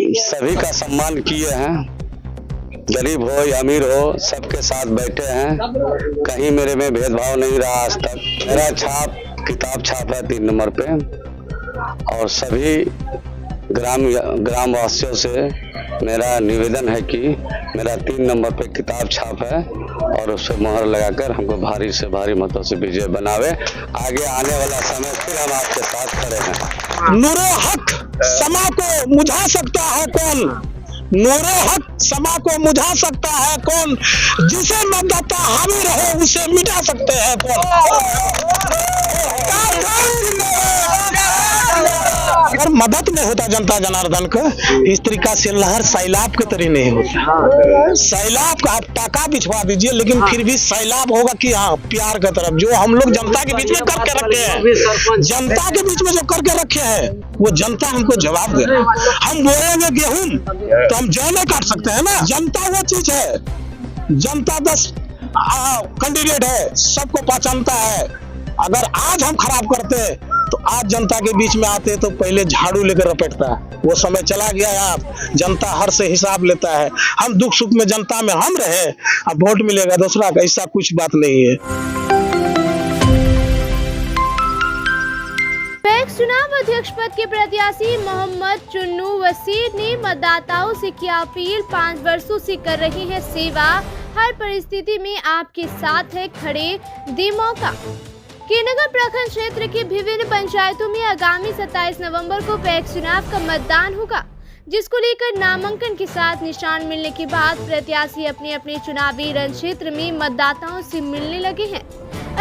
सभी का सम्मान किए हैं, गरीब हो या अमीर हो सबके साथ बैठे हैं। कहीं मेरे में भेदभाव नहीं रहा आज तक। मेरा छाप किताब छाप है 3 नंबर पे, और सभी ग्रामवासियों से मेरा निवेदन है कि मेरा 3 नंबर पे किताब छाप है और उस पर मोहर लगाकर हमको भारी से भारी मतों से विजय बनावे। आगे आने वाला समय फिर हम आपके साथ खड़े हैं। नूरे हक समा को मुझा सकता है कौन? नूरे हक समा को मुझा सकता है कौन? जिसे मतदाता हामी रहे उसे मिटा सकते हैं कौन? अगर मदद नहीं होता जनता जनार्दन का, इस तरीका से लहर सैलाब के तरह नहीं होता। सैलाब का आप टाका बिछवा दीजिए, लेकिन फिर भी सैलाब होगा कि हाँ प्यार की तरफ, जो हम लोग जनता के बीच में करके रखे हैं, जनता के बीच में जो करके रखे हैं वो जनता हमको जवाब दे। हम बोएंगे गेहूं तो हम जौ नहीं काट सकते हैं ना। जनता वो चीज है, जनता 10 कैंडिडेट है, सबको पहचानता है। अगर आज हम खराब करते तो आज जनता के बीच में आते तो पहले झाड़ू लेकर रपेटता है। वो समय चला गया है। आप जनता हर से हिसाब लेता है। हम दुख सुख में जनता में हम रहे, अब वोट मिलेगा दूसरा का, ऐसा कुछ बात नहीं है। पैक्स चुनाव अध्यक्ष पद के प्रत्याशी मोहम्मद चुन्नू वसीर ने मतदाताओं से किया अपील। 5 वर्षों से कर रही है सेवा, हर परिस्थिति में आपके साथ है खड़े, दे मौका। कीर्णनगर प्रखंड क्षेत्र के विभिन्न पंचायतों में आगामी 27 नवंबर को पैक्स चुनाव का मतदान होगा, जिसको लेकर नामांकन के साथ निशान मिलने के बाद प्रत्याशी अपने अपने चुनावी रण क्षेत्र में मतदाताओं से मिलने लगे हैं।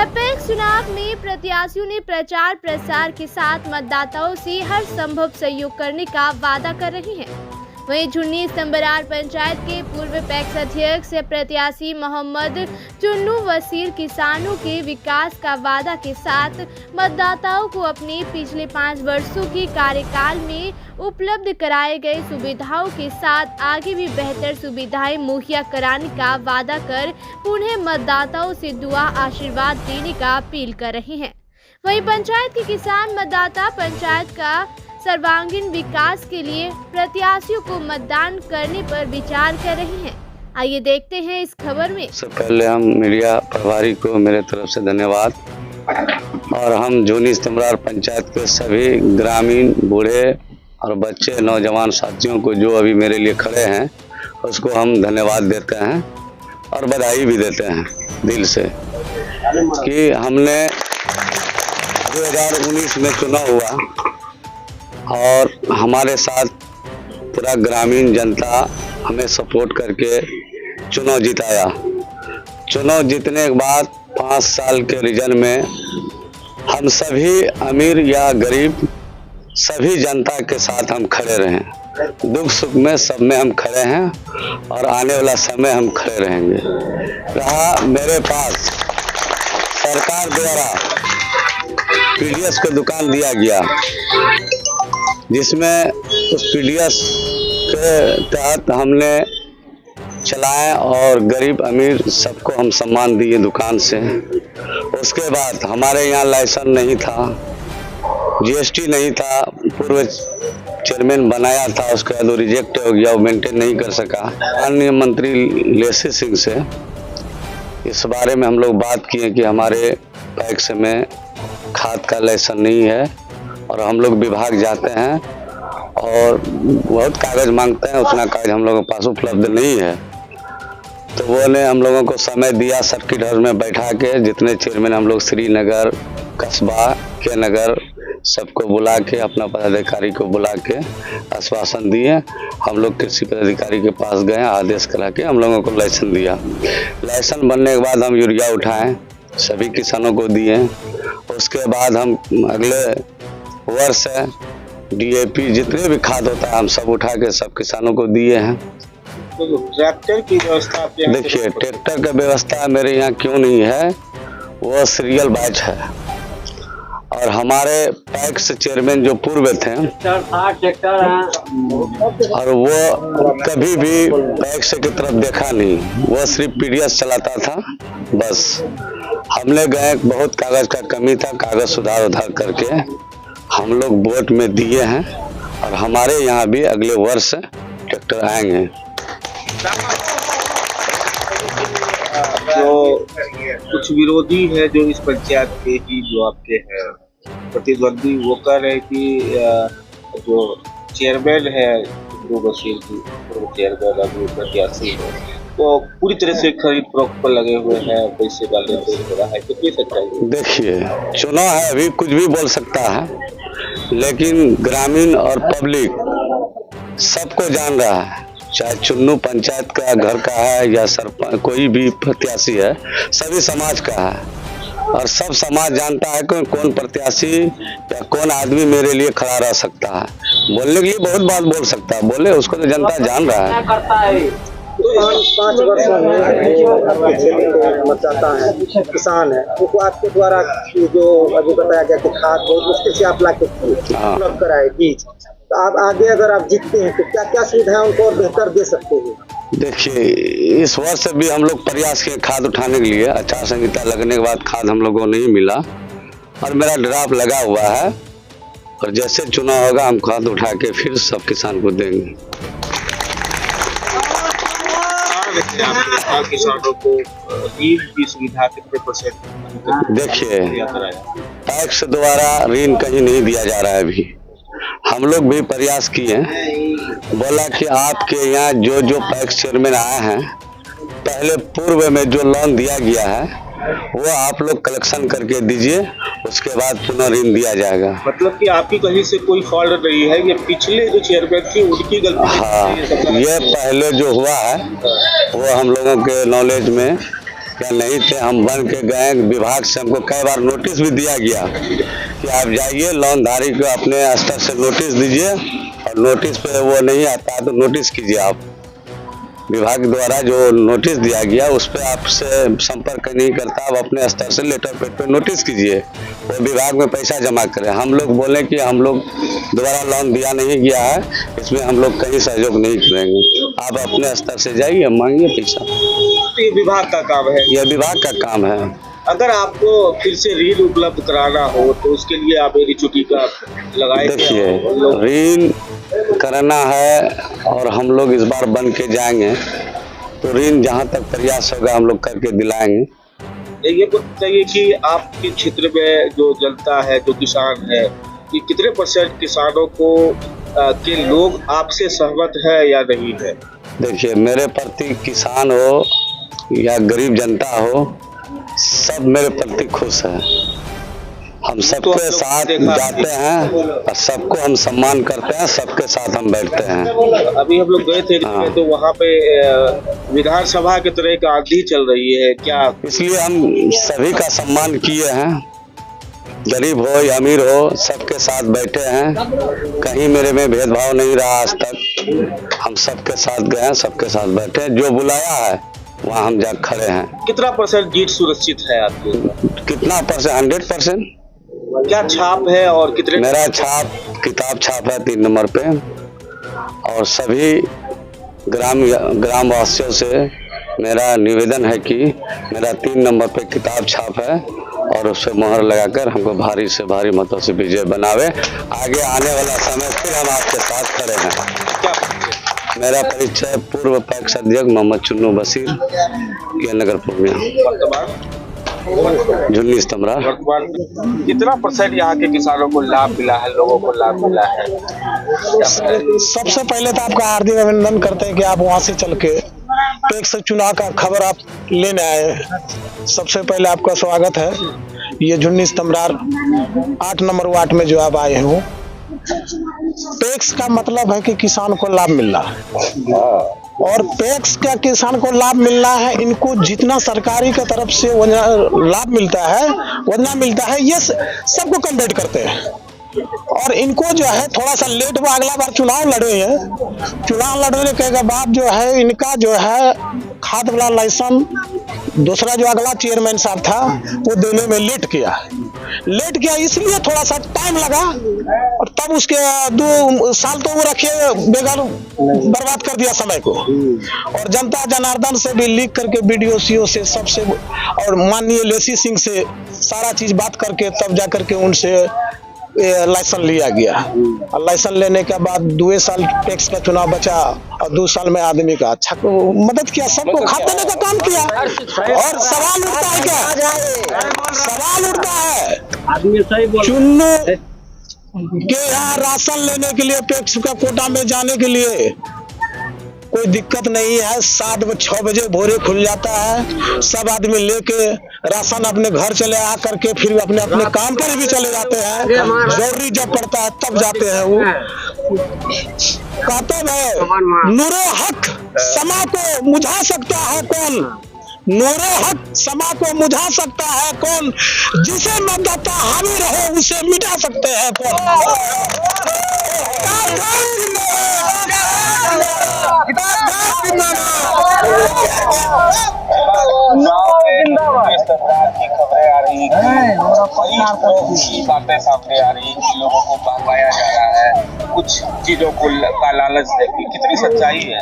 पैक्स चुनाव में प्रत्याशियों ने प्रचार प्रसार के साथ मतदाताओं से हर संभव सहयोग करने का वादा कर रही हैं। वहीं झुन्नी स्तंबरार पंचायत के पूर्व पैक्स अध्यक्ष प्रत्याशी मोहम्मद चुन्नू वसीर किसानों के विकास का वादा के साथ मतदाताओं को अपने पिछले 5 वर्षों के कार्यकाल में उपलब्ध कराए गए सुविधाओं के साथ आगे भी बेहतर सुविधाएं मुहैया कराने का वादा कर पुनः मतदाताओं से दुआ आशीर्वाद देने का अपील कर रहे हैं। वहीं पंचायत के किसान मतदाता पंचायत का सर्वांगीण विकास के लिए प्रत्याशियों को मतदान करने पर विचार कर रहे हैं। आइए देखते हैं इस खबर में। सबसे पहले हम मीडिया प्रभारी को मेरे तरफ से धन्यवाद, और हम झुन्नी स्तंबरार पंचायत के सभी ग्रामीण बूढ़े और बच्चे नौजवान साथियों को जो अभी मेरे लिए खड़े हैं उसको हम धन्यवाद देते हैं और बधाई भी देते हैं दिल से कि हमने 2019 में चुनाव हुआ और हमारे साथ पूरा ग्रामीण जनता हमें सपोर्ट करके चुनाव जिताया। चुनाव जीतने के बाद 5 साल के रीजन में हम सभी अमीर या गरीब सभी जनता के साथ हम खड़े रहे। दुख सुख में सब में हम खड़े हैं और आने वाला समय हम खड़े रहेंगे। रहा मेरे पास सरकार द्वारा पीडीएस को दुकान दिया गया, जिसमें उस पीडीएस के तहत हमने चलाए और गरीब अमीर सबको हम सम्मान दिए दुकान से। उसके बाद हमारे यहाँ लाइसेंस नहीं था, जीएसटी नहीं था, पूर्व चेयरमैन बनाया था, उसके बाद वो रिजेक्ट हो गया, वो मेंटेन नहीं कर सका। माननीय मंत्री लेसी सिंह से इस बारे में हम लोग बात किए कि हमारे पैक्स में खाद का लाइसेंस नहीं है और हम लोग विभाग जाते हैं और बहुत कागज मांगते हैं, उतना कागज हम लोगों के पास उपलब्ध नहीं है। तो वो ने हम लोगों को समय दिया, सर्किट हाउस में बैठा के जितने चेयरमैन हम लोग श्रीनगर, कस्बा के नगर सबको बुला के, अपना पदाधिकारी को बुला के आश्वासन दिए। हम लोग कृषि पदाधिकारी के पास गए, आदेश करा के हम लोगों को लाइसेंस दिया। लाइसेंस बनने के बाद हम यूरिया उठाएं, सभी किसानों को दिए। उसके बाद हम अगले वर्ष डीएपी जितने भी खाद होता है हम सब उठा के सब किसानों को दिए हैं। ट्रैक्टर की व्यवस्था देखिए, ट्रैक्टर का व्यवस्था मेरे यहाँ क्यों नहीं है, वो सीरियल बैच है और हमारे पैक्स चेयरमैन जो पूर्व थे और वो कभी भी पैक्स की तरफ देखा नहीं, वो सिर्फ पीडीएस चलाता था बस। हमने गए, बहुत कागज का कमी था, कागज सुधार उधार करके हम लोग वोट में दिए हैं और हमारे यहाँ भी अगले वर्ष ट्रैक्टर आएंगे। जो कुछ विरोधी है जो इस पंचायत के ही जो आपके हैं प्रतिद्वंदी, वो कह रहे हैं कि जो चेयरमैन है चुन्नू वसीर जी, पूर्व चेयरमैन अभी प्रत्याशी है, तो पूरी तरह से खरीद फरोख्त पर लगे हुए हैं, पैसे का लेन देन हो रहा है, तो ये सच्चाई है? देखिए, चुनाव है, अभी कुछ भी बोल सकता है, लेकिन ग्रामीण और पब्लिक सबको जान रहा है, चाहे चुन्नू पंचायत का घर का है या सरपंच कोई भी प्रत्याशी है, सभी समाज का है और सब समाज जानता है कि कौन प्रत्याशी या कौन आदमी मेरे लिए खड़ा रह सकता है। बोलने के लिए बहुत बात बोल सकता है, बोले, उसको तो जनता जान रहा है। 5 वर्षों में आपके क्षेत्र के मतदाता है, किसान है, उनको आपके द्वारा जो अभी बताया गया कि खाद बहुत मुश्किल से आप ला के उपलब्ध कराए बीज, तो आप आगे अगर आप जीतते हैं तो क्या क्या सुविधाएं उनको और बेहतर दे सकते हैं? देखिए, इस वर्ष भी हम लोग प्रयास किए खाद उठाने के लिए। आचार संहिता लगने के बाद खाद हम लोगों को नहीं मिला और मेरा ड्राफ्ट लगा हुआ है और जैसे चुनाव होगा हम खाद उठा के फिर सब किसान को देंगे। किसानों को ऋण की सुविधा कितने %? देखिए, पैक्स द्वारा ऋण कहीं नहीं दिया जा रहा है। अभी हम लोग भी प्रयास किए, बोला कि आपके यहाँ जो जो पैक्स चेयरमैन आए हैं, पहले पूर्व में जो लोन दिया गया है वो आप लोग कलेक्शन करके दीजिए, उसके बाद पुनः ऋण दिया जाएगा। मतलब कि आपकी कहीं से कोई फॉल्ट नहीं है, ये पिछले जो चेयरमैन थी उनकी गलती? हाँ, ये पहले जो हुआ है वो हम लोगों के नॉलेज में क्या नहीं थे, हम बन के गए, विभाग से हमको कई बार नोटिस भी दिया गया कि आप जाइए लोनधारी को अपने स्तर से नोटिस दीजिए और नोटिस पे वो नहीं आता है तो नोटिस कीजिए। आप विभाग द्वारा जो नोटिस दिया गया उस पर आपसे संपर्क नहीं करता, आप अपने स्तर से लेटर पेड पे नोटिस कीजिए, वो विभाग में पैसा जमा करें। हम लोग बोले कि हम लोग दोबारा लोन दिया नहीं गया है, इसमें हम लोग कहीं सहयोग नहीं करेंगे, आप अपने स्तर से जाइए मांगिए पैसा। तो ये विभाग का काम है? यह विभाग का काम है। अगर आपको फिर से ऋण उपलब्ध कराना हो तो उसके लिए आप मेरी छुट्टी का लगाए? देखिए, ऋण कराना है और हम लोग इस बार बन के जाएंगे तो ऋण जहाँ तक प्रयास होगा हम लोग करके दिलाएंगे। ये बताइए कि आपके क्षेत्र में जो जनता है, जो किसान है, कि कितने % किसानों को के लोग आपसे सहमत है या नहीं है? देखिए, मेरे प्रति किसान हो या गरीब जनता हो, सब मेरे प्रति खुश है। हम सबके साथ जाते हैं और सबको हम सम्मान करते हैं, सबके साथ हम बैठते हैं। अभी हम लोग गए थे तो वहाँ पे विधानसभा की तरह एक आंधी चल रही है क्या? इसलिए हम सभी का सम्मान किए हैं, गरीब हो या अमीर हो सबके साथ बैठे हैं, कहीं मेरे में भेदभाव नहीं रहा आज तक। हम सबके साथ गए हैं, सबके साथ बैठे हैं, जो बुलाया है वहाँ हम जा खड़े हैं। कितना % जीत सुरक्षित है आपके? कितना %? 100%। क्या छाप है और कितने? मेरा छाप, किताब छाप है 3 नंबर पे और सभी ग्रामवासियों से मेरा निवेदन है कि मेरा 3 नंबर पे किताब छाप है और उस पर मोहर लगाकर हमको भारी से भारी मतों से विजय बनावे। आगे आने वाला समय फिर हम आपके साथ खड़े हैं। क्या? मेरा परिचय पूर्व पैक्स अध्यक्ष मोहम्मद चुन्नू वसीर, ये नगर पूर्णिया, झुन्नी स्तमरा। कितना % यहाँ के किसानों को लाभ मिला है, लोगों को लाभ मिला है? सबसे पहले तो आपका हार्दिक अभिनंदन करते हैं कि आप वहाँ से चल के पैक्स चुनाव का खबर आप लेने आए। सबसे पहले आपका स्वागत है। ये झुन्नी स्तमरार 8 नंबर वार्ड में जो आप आए हो, पैक्स का मतलब है कि किसान को लाभ मिल रहा है और पैक्स का किसान को लाभ मिल रहा है। इनको जितना सरकारी की तरफ से लाभ मिलता है, वजना मिलता है, ये सबको कन्वर्ट करते हैं और इनको जो है थोड़ा सा लेट हुआ, अगला बार चुनाव लड़े हैं। चुनाव लड़ने के बाद जो है इनका जो है खाद वाला लाइसेंस दूसरा जो अगला चेयरमैन साहब था वो देने में लेट किया, इसलिए थोड़ा सा टाइम लगा और तब उसके 2 साल तो वो रखे बेकार बर्बाद कर दिया समय को। और जनता जनार्दन से भी लिख करके BDO से सबसे और माननीय लेसी सिंह से सारा चीज बात करके तब जा करके उनसे लाइसेंस लिया गया। और लाइसेंस लेने के बाद 2 साल टैक्स का चुनाव बचा और 2 साल में आदमी का अच्छा मदद किया, सबको खाते देने का काम किया। और सवाल उठता है क्या, सवाल उठता है चुन्नू के यहाँ राशन लेने के लिए टैक्स का कोटा में जाने के लिए कोई दिक्कत नहीं है। 7-6 बजे भोरे खुल जाता है, सब आदमी लेके राशन अपने घर चले आ करके फिर अपने अपने काम पर भी चले जाते हैं। जरूरी जब पड़ता है तब जाते हैं। वो कहते हैं नूरे हक समा को मुझा सकता है कौन, नूरे हक समा को मुझा सकता है कौन, जिसे मतदाता हावी रहे उसे मिटा सकते हैं कौन। की खबरें आ रही हैं, बातें सामने आ रही कि लोगों को बहकाया जा रहा है कुछ चीजों को का लालच देके, कितनी सच्चाई है?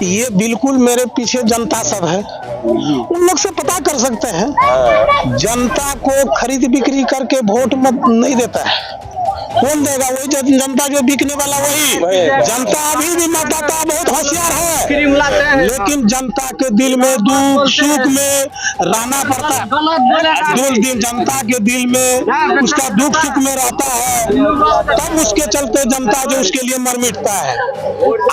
ये बिल्कुल मेरे पीछे जनता सब है, उन लोग से पता कर सकते हैं। जनता को खरीद बिक्री करके वोट मत नहीं देता है, कौन देगा? वही जनता जो बिकने वाला वही। जनता अभी भी मतदाता बहुत होशियार है, लेकिन जनता के दिल में दुख सुख में रहना पड़ता है। जनता के दिल में उसका दुख सुख में रहता है, तब उसके चलते जनता जो उसके लिए मर मिटता है।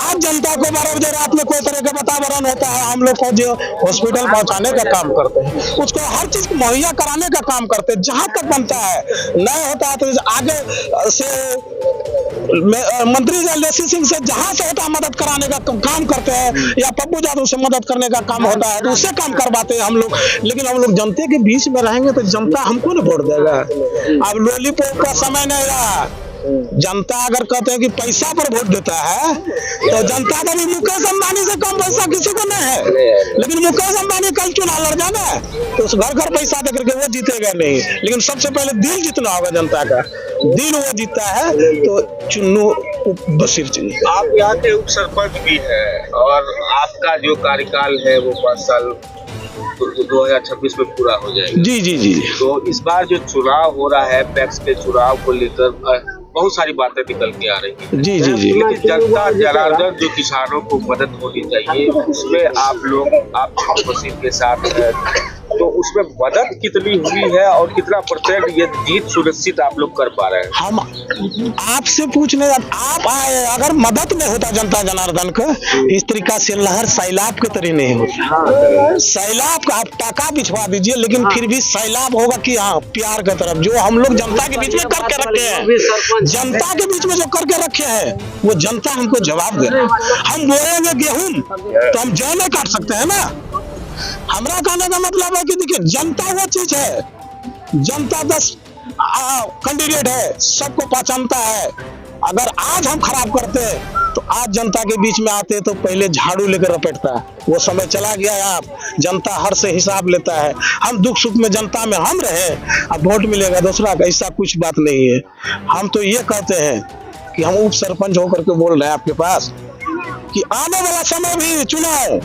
आज जनता को 12 बजे रात में कोई तरह का वातावरण होता है, हम लोग को जो हॉस्पिटल पहुंचाने का काम करते हैं, उसको हर चीज मुहैया कराने का काम करते हैं। जहां तक बनता है नहीं होता है तो आगे से मंत्री लेसी सिंह से जहां से होता है मदद कराने का काम करते हैं, या पप्पू यादव से मदद करने का काम होता है तो उससे काम करवाते हैं हम लोग। लेकिन हम लोग जनता के बीच में रहेंगे तो जनता हमको नहीं वोट देगा। अब लॉलीपॉप का समय नहीं रहा। जनता अगर कहते हैं कि पैसा पर वोट देता है तो जनता का भी मुकेश अंबानी से कम पैसा किसी को नहीं है। लेकिन मुकेश अंबानी कल चुनाव लड़ जाना तो उस घर पैसा दे करके वो जीतेगा नहीं। लेकिन सबसे पहले दिल जीतना होगा जनता का, दिल वो जीतता है तो चुन्नू बशीर जी। आप यहाँ के उप सरपंच भी है और आपका जो कार्यकाल है वो 5 साल 2026 में पूरा हो जाएगा। जी जी जी। तो इस बार जो चुनाव हो रहा है, पैक्स के चुनाव को लेकर बहुत सारी बातें निकल के आ रही है। जी जी जी। लेकिन जनता जनार्दन जो किसानों को मदद होनी चाहिए उसमें आप लोग आप बशीर के साथ है, तो उसमें मदद कितनी हुई है और कितना % ये जीत सुनिश्चित आप लोग कर पा रहे हैं? हम आपसे पूछने आप आए, अगर मदद नहीं होता जनता जनार्दन को इस तरीका से लहर सैलाब के तरह नहीं होता। सैलाब का आप टाका बिछवा दीजिए, लेकिन फिर भी सैलाब होगा कि हाँ प्यार की तरफ, जो हम लोग जनता के बीच में करके रखे हैं, जनता के बीच में जो करके रखे हैं वो जनता हमको जवाब दे रहा है। हम बोएंगे गेहूं तो हम जौ नहीं काट सकते हैं ना। हमरा कहने का मतलब है कि देखिए जनता वो चीज है, जनता 10 कैंडिडेट है, सबको पहचानता है। अगर आज हम खराब करते तो आज जनता के बीच में आते तो पहले झाड़ू लेकर रपेटता। वो समय चला गया है। आप जनता हर से हिसाब लेता है। हम दुख सुख में जनता में हम रहे, अब वोट मिलेगा दूसरा का, ऐसा कुछ बात नहीं है। हम तो ये कहते हैं कि हम उप सरपंच होकर के बोल रहे हैं आपके पास कि आने वाला समय भी चुनाव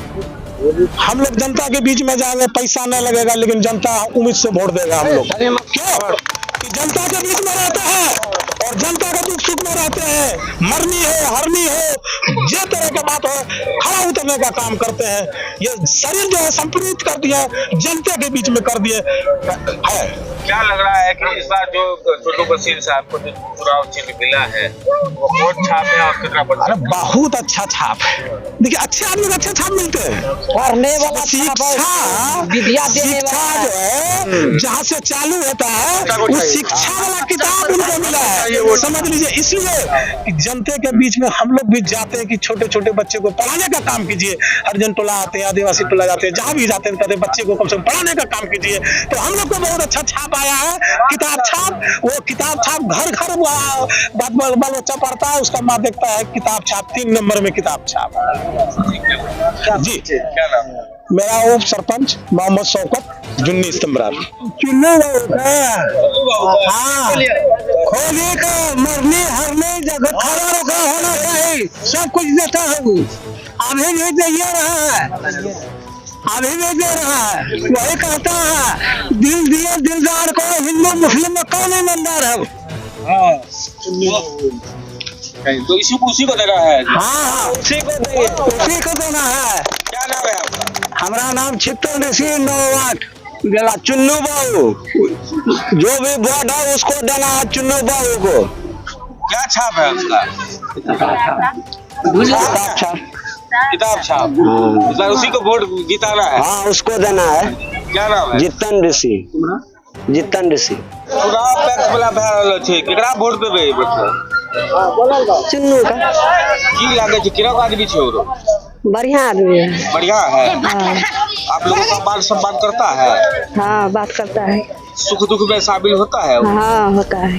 हम लोग जनता के बीच में जाएंगे, पैसा नहीं लगेगा, लेकिन जनता उम्मीद से वोट देगा हम लोग। क्यों? कि जनता के बीच में रहते हैं और जनता का दुख सुख में रहते हैं। मरनी है हरनी है जे तरह का बात हो, खड़ा उतरने का काम करते हैं। ये शरीर जो है संप्रीत कर दिया, जनता के बीच में कर दिए है। क्या लग रहा है कि इस बार जो चुन्नू बशीर साहब को जो चुनाव चिन्ह मिला है वो बहुत छाप है और कितना %? अरे बहुत अच्छा छाप है। देखिए अच्छे आदमी को अच्छे छाप मिलते हैं। पढ़ने वाला शिक्षा विद्या देने शिक्षा वाला जो है जहाँ से चालू होता है उस शिक्षा वाला किताब उनको मिला है, समझ लीजिए। इसलिए कि जनता के बीच में हम लोग भी जाते हैं कि छोटे छोटे बच्चे को पढ़ाने का काम कीजिए। हरिजन टोला आते हैं, आदिवासी टोला जाते हैं, जहाँ भी जाते हैं कहते बच्चे को कम से कम पढ़ाने का काम कीजिए। तो हम लोग को बहुत अच्छा छाप आया है, किताब छाप। वो किताब छाप घर घर बाल बच्चा पढ़ता है, उसका माँ देखता है किताब छाप। 3 नंबर में किताब छाप। जी क्या नाम है? मेरा उप सरपंच मोहम्मद शौकत जुन्नी इस्तेमरार। चुन्नू खोली का मरने हरने जगह खड़ा होगा होना चाहिए, सब कुछ देता है वो। अभी भी तैयार है। अभी भी दे रहा है। वही कहता है दिल दिए दिलदार को, हिंदू मुस्लिम में कौन ईमानदार है? तो उसी को देना है। हाँ, उसी को देंगे, उसी को देना है। क्या नाम है आपका? हमारा नाम चित्तन ऋषि नौवाट गेला चुन्नू बाबू। जो भी वोट है उसको देना है, चुन्नू बाबू को। क्या छाप है उसका? किताब छाप। किताब छाप। इस बार उसी को वोट जिताना है। हाँ, उसको देना है। क्या नाम है? जितन ऋषि। जितन ऋषि। चुनाव पैक्स वाला भए रहल छै, केकरा वोट देबै? चुन्नू का की लागे छै, केना आदमी छै वो? बढ़िया आदमी है। बढ़िया है। हाँ, आप लोगों का मान सम्मान करता है? हाँ, बात करता है। सुख दुख में शामिल होता है? हाँ, होता है।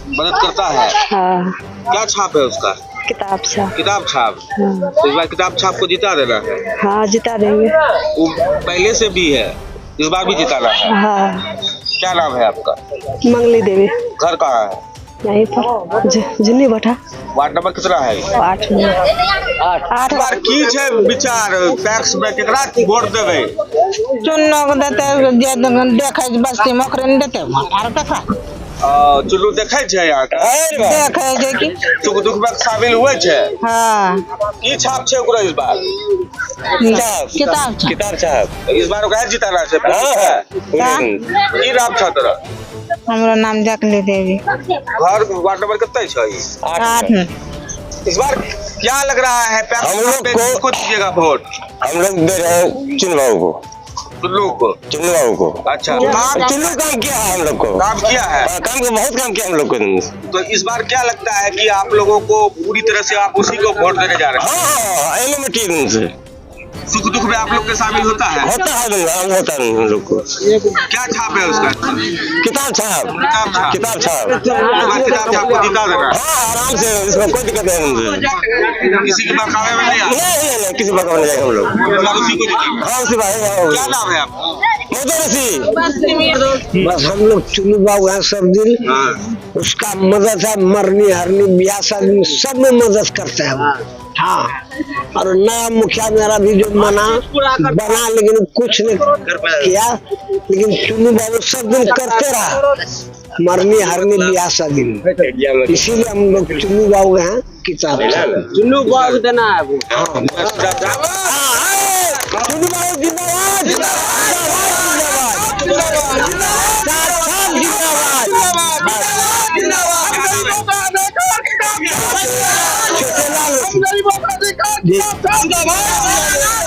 मदद करता है? हाँ, क्या छाप है उसका? किताब से। किताब छाप। हाँ, तो इस बार किताब छाप को जिता देना है। हाँ, जिता देंगे। वो पहले से भी है, इस बार भी जिताना है। हाँ, क्या नाम है आपका? मंगली देवी। घर कहाँ है? यहीं पर जिन्नी बैठा। वार्ड नंबर कितना है? 8 में। इस बार की छै विचार पैक्स में, केकरा वोट देबै? चुन्नो को देते जे देखे बस्ती में ओकरे नहीं देते आर ककरा चुल्लू देखे छै यहाँ का? देखे जे कि सुख दुख में शामिल हुए छै? हाँ, की छाप छै ओकरा इस बार? किताब छा। किताब छाप। इस बार ओकरा जिताना छै। की नाम छ तोरा? हमरो नाम जकली देवी। घर वार्ड नंबर कितना छै? 8 में। इस बार क्या लग रहा है पैक्स हम लोग पे को- किसको दीजिएगा वोट? हम लोग दे रहे हैं चुन्नू बाबू को। चुल्लू को। चुन्नू बाबू को। अच्छा, काम चुन्नू काम किया है हम लोग को। काम किया है। काम को बहुत काम किया हम लोग को। तो इस बार क्या लगता है कि आप लोगों को पूरी तरह से आप उसी को वोट देने जा रहे हाँ, एलिमेंट्री से हैं? सुख दुख में आप लोग के शामिल होता है? होता है हम लोग को। क्या छाप है उसका? किताब छाप। किताब छाप। किताब छाप। किताब छाप को जिता देना है। हाँ, आराम से, इसमें कोई दिक्कत नहीं है हमसे। किसी के बहकावे में नहीं आए। नहीं, किसी बात में नहीं जाएगा हम लोग। इस बार उसी को जिताना। हाँ, उसी बात क्या नाम है आपका? बस हम लोग चुन्नू बाबू हैं सब दिन। हाँ। उसका मदद है, मरनी हरनी ब्याह शादी सब में मदद करते हैं वो। हाँ, और नया मुखिया मेरा भी जो बना लेकिन कुछ नहीं किया, लेकिन चुन्नू बाबू सब दिन करते रहा, मरनी हरनी ब्याह शादी में। इसीलिए हम लोग चुन्नू बाबू हैं। किताब चुन्नू बाबू देना है वो। चुन्नू बाबू जिंदाबाद, जिंदाबाद, जिंदाबाद।